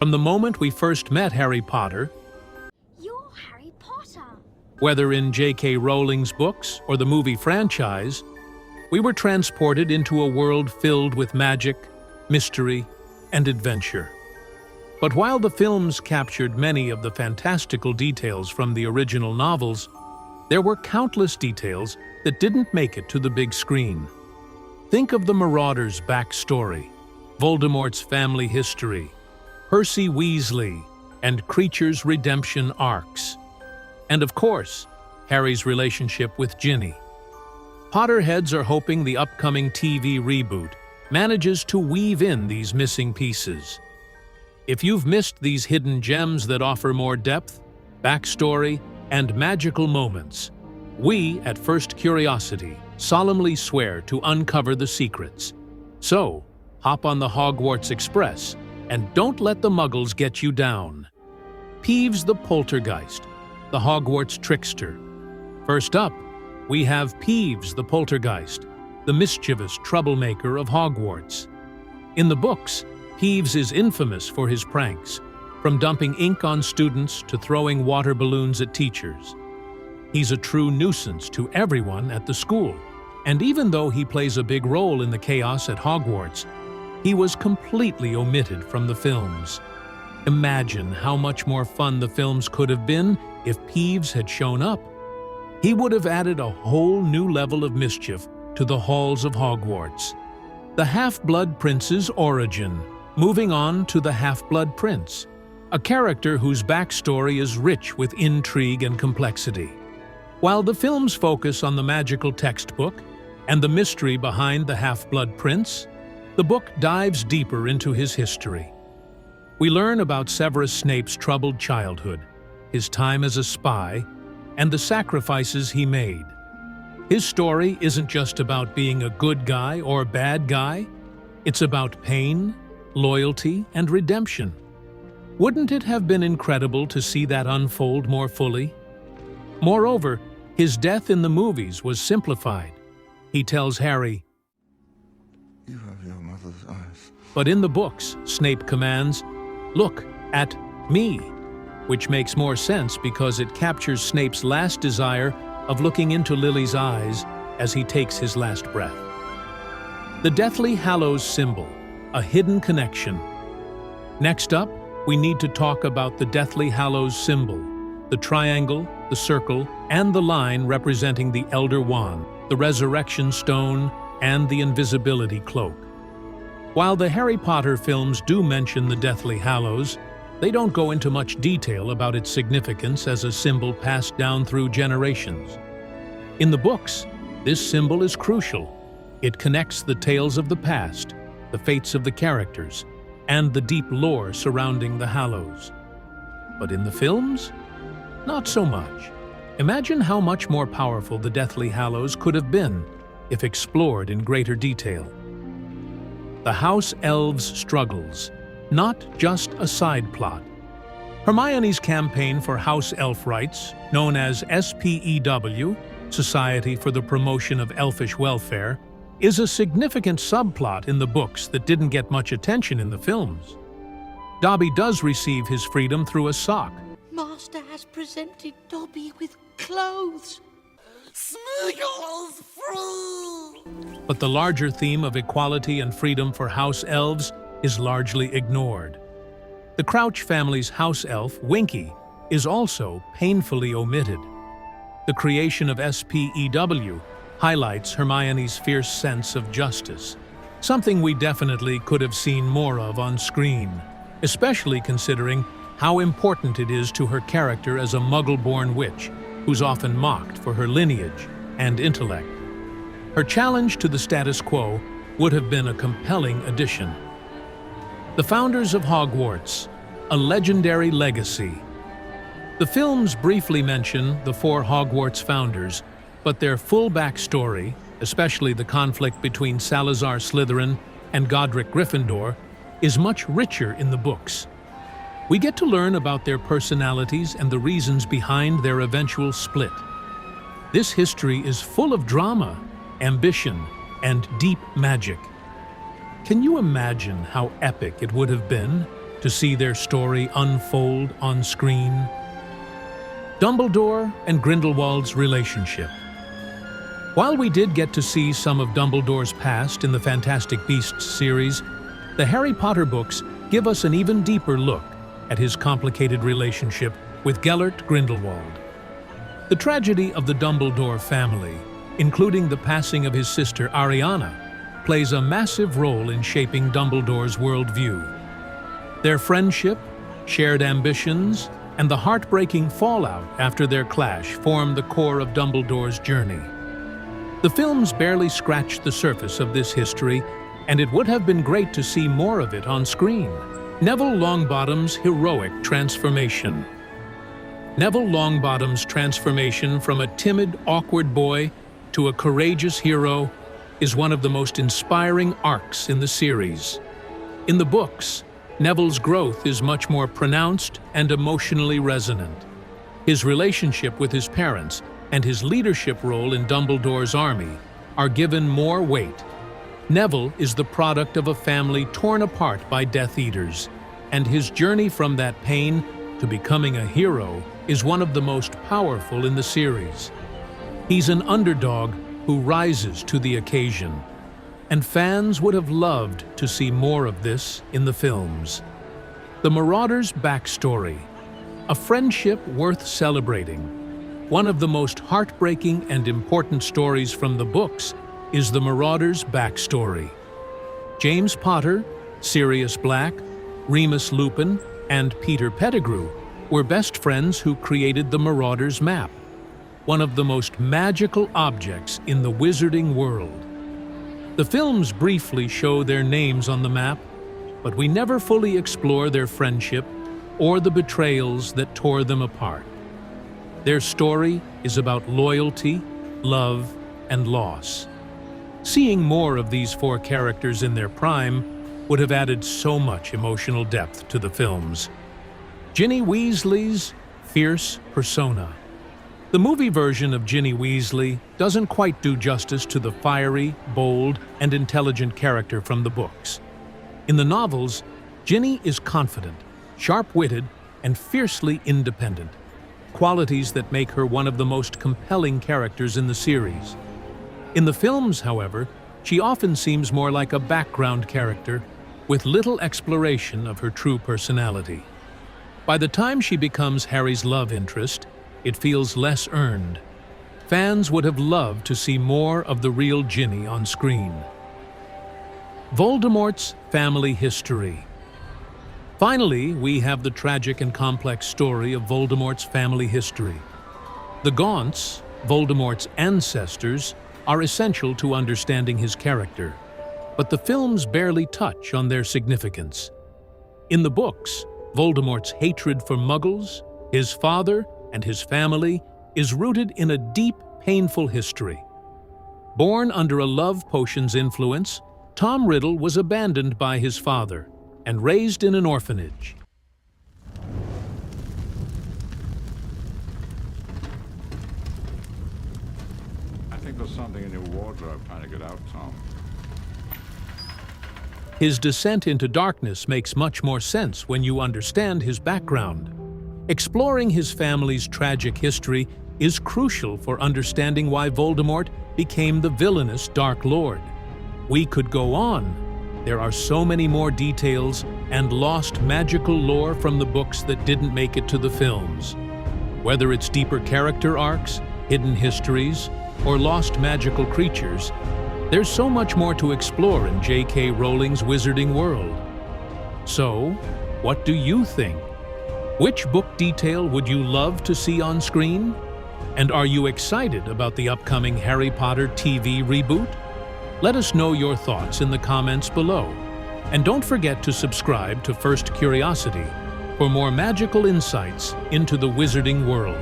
From the moment we first met Harry Potter, You're Harry Potter. whether in J.K. Rowling's books or the movie franchise, we were transported into a world filled with magic, mystery, and adventure. But while the films captured many of the fantastical details from the original novels, there were countless details that didn't make it to the big screen. Think of the Marauders' backstory, Voldemort's family history, Percy Weasley, and Kreacher's redemption arcs. And of course, Harry's relationship with Ginny. Potterheads are hoping the upcoming TV reboot manages to weave in these missing pieces. If you've missed these hidden gems that offer more depth, backstory, and magical moments, we at First Curiosity solemnly swear to uncover the secrets. So, hop on the Hogwarts Express and don't let the Muggles get you down. Peeves the Poltergeist, the Hogwarts trickster. First up, we have Peeves the Poltergeist, the mischievous troublemaker of Hogwarts. In the books, Peeves is infamous for his pranks, from dumping ink on students to throwing water balloons at teachers. He's a true nuisance to everyone at the school, and even though he plays a big role in the chaos at Hogwarts, he was completely omitted from the films. Imagine how much more fun the films could have been if Peeves had shown up. He would have added a whole new level of mischief to the halls of Hogwarts. The Half-Blood Prince's origin. Moving on to the Half-Blood Prince, a character whose backstory is rich with intrigue and complexity. While the films focus on the magical textbook and the mystery behind the Half-Blood Prince, the book dives deeper into his history. We learn about Severus Snape's troubled childhood, his time as a spy, and the sacrifices he made. His story isn't just about being a good guy or bad guy, it's about pain, loyalty, and redemption. Wouldn't it have been incredible to see that unfold more fully? Moreover, his death in the movies was simplified. He tells Harry, "You have your mother's eyes." but in the books, Snape commands, "Look at me," which makes more sense because it captures Snape's last desire of looking into Lily's eyes as he takes his last breath. The Deathly Hallows symbol, a hidden connection. Next up, we need to talk about the Deathly Hallows symbol, the triangle, the circle, and the line representing the Elder Wand, the Resurrection Stone, and the Invisibility Cloak. While the Harry Potter films do mention the Deathly Hallows, they don't go into much detail about its significance as a symbol passed down through generations. In the books, this symbol is crucial. It connects the tales of the past, the fates of the characters, and the deep lore surrounding the Hallows. But in the films? Not so much. Imagine how much more powerful the Deathly Hallows could have been if explored in greater detail. The House Elves' struggles, not just a side plot. Hermione's campaign for House Elf rights, known as SPEW, Society for the Promotion of Elfish Welfare, is a significant subplot in the books that didn't get much attention in the films. Dobby does receive his freedom through a sock. Master has presented Dobby with clothes. Smeagol's free! But the larger theme of equality and freedom for House Elves is largely ignored. The Crouch family's house elf, Winky, is also painfully omitted. The creation of SPEW highlights Hermione's fierce sense of justice, something we definitely could have seen more of on screen, especially considering how important it is to her character as a Muggle-born witch, who's often mocked for her lineage and intellect. Her challenge to the status quo would have been a compelling addition. The Founders of Hogwarts, a legendary legacy. The films briefly mention the 4 Hogwarts founders, but their full backstory, especially the conflict between Salazar Slytherin and Godric Gryffindor, is much richer in the books. We get to learn about their personalities and the reasons behind their eventual split. This history is full of drama, ambition, and deep magic. Can you imagine how epic it would have been to see their story unfold on screen? Dumbledore and Grindelwald's relationship. While we did get to see some of Dumbledore's past in the Fantastic Beasts series, the Harry Potter books give us an even deeper look at his complicated relationship with Gellert Grindelwald. The tragedy of the Dumbledore family, including the passing of his sister Ariana, plays a massive role in shaping Dumbledore's worldview. Their friendship, shared ambitions, and the heartbreaking fallout after their clash form the core of Dumbledore's journey. The films barely scratched the surface of this history, and it would have been great to see more of it on screen. Neville Longbottom's heroic transformation. Neville Longbottom's transformation from a timid, awkward boy to a courageous hero is one of the most inspiring arcs in the series. In the books, Neville's growth is much more pronounced and emotionally resonant. His relationship with his parents and his leadership role in Dumbledore's army are given more weight. Neville is the product of a family torn apart by Death Eaters, and his journey from that pain to becoming a hero is one of the most powerful in the series. He's an underdog who rises to the occasion, and fans would have loved to see more of this in the films. The Marauders' backstory, a friendship worth celebrating. One of the most heartbreaking and important stories from the books is the Marauders' backstory. James Potter, Sirius Black, Remus Lupin, and Peter Pettigrew were best friends who created the Marauders' map, one of the most magical objects in the wizarding world. The films briefly show their names on the map, but we never fully explore their friendship or the betrayals that tore them apart. Their story is about loyalty, love, and loss. Seeing more of these four characters in their prime would have added so much emotional depth to the films. Ginny Weasley's fierce persona. The movie version of Ginny Weasley doesn't quite do justice to the fiery, bold, and intelligent character from the books. In the novels, Ginny is confident, sharp-witted, and fiercely independent, qualities that make her one of the most compelling characters in the series. In the films, however, she often seems more like a background character with little exploration of her true personality. By the time she becomes Harry's love interest, it feels less earned. Fans would have loved to see more of the real Ginny on screen. Voldemort's family history. Finally, we have the tragic and complex story of Voldemort's family history. The Gaunts, Voldemort's ancestors, are essential to understanding his character, but the films barely touch on their significance. In the books, Voldemort's hatred for Muggles, his father, and his family is rooted in a deep, painful history. Born under a love potion's influence, Tom Riddle was abandoned by his father and raised in an orphanage. I think there's something in your wardrobe trying to get out, Tom. His descent into darkness makes much more sense when you understand his background. Exploring his family's tragic history is crucial for understanding why Voldemort became the villainous Dark Lord. We could go on. There are so many more details and lost magical lore from the books that didn't make it to the films. Whether it's deeper character arcs, hidden histories, or lost magical creatures, there's so much more to explore in J.K. Rowling's wizarding world. So, what do you think? Which book detail would you love to see on screen? And are you excited about the upcoming Harry Potter TV reboot? Let us know your thoughts in the comments below. And don't forget to subscribe to First Curiosity for more magical insights into the wizarding world.